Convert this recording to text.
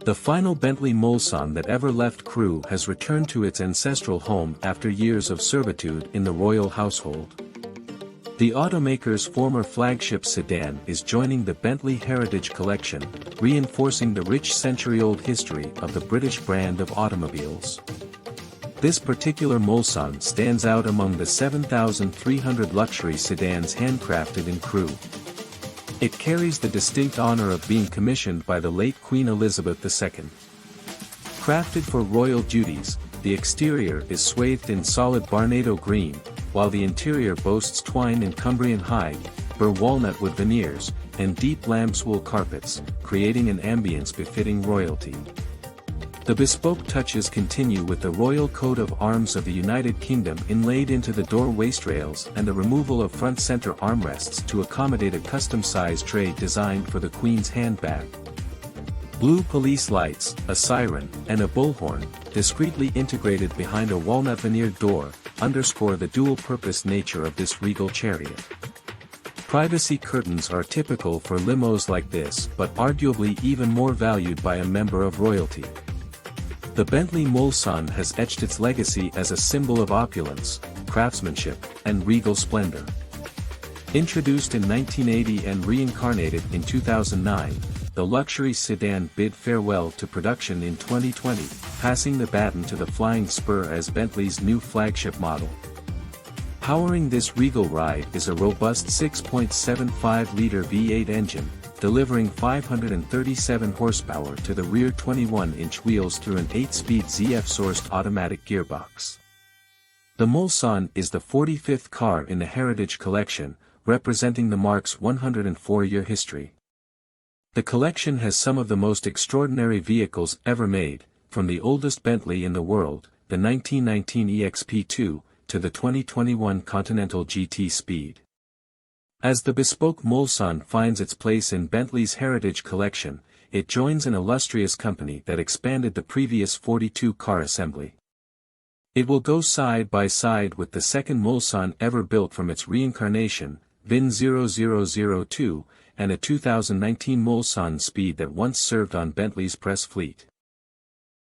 The final Bentley Mulsanne that ever left Crewe has returned to its ancestral home after years of servitude in the royal household. The automaker's former flagship sedan is joining the Bentley Heritage Collection, reinforcing the rich century-old history of the British brand of automobiles. This particular Mulsanne stands out among the 7,300 luxury sedans handcrafted in Crewe. It carries the distinct honor of being commissioned by the late Queen Elizabeth II. Crafted for royal duties, the exterior is swathed in solid Barnado green, while the interior boasts twine and Cumbrian hide, Burr walnut wood veneers, and deep lambswool carpets, creating an ambience befitting royalty. The bespoke touches continue with the Royal Coat of Arms of the United Kingdom inlaid into the door waist rails and the removal of front center armrests to accommodate a custom-sized tray designed for the Queen's handbag. Blue police lights, a siren, and a bullhorn, discreetly integrated behind a walnut veneered door, underscore the dual-purpose nature of this regal chariot. Privacy curtains are typical for limos like this but arguably even more valued by a member of royalty. The Bentley Mulsanne has etched its legacy as a symbol of opulence, craftsmanship, and regal splendor. Introduced in 1980 and reincarnated in 2009, the luxury sedan bid farewell to production in 2020, passing the baton to the Flying Spur as Bentley's new flagship model. Powering this regal ride is a robust 6.75-liter V8 engine, delivering 537 horsepower to the rear 21-inch wheels through an 8-speed ZF-sourced automatic gearbox. The Mulsanne is the 45th car in the Heritage Collection, representing the marque's 104-year history. The collection has some of the most extraordinary vehicles ever made, from the oldest Bentley in the world, the 1919 EXP2, to the 2021 Continental GT Speed. As the bespoke Mulsanne finds its place in Bentley's Heritage Collection, it joins an illustrious company that expanded the previous 42-car assembly. It will go side by side with the second Mulsanne ever built from its reincarnation, VIN 0002, and a 2019 Mulsanne Speed that once served on Bentley's press fleet.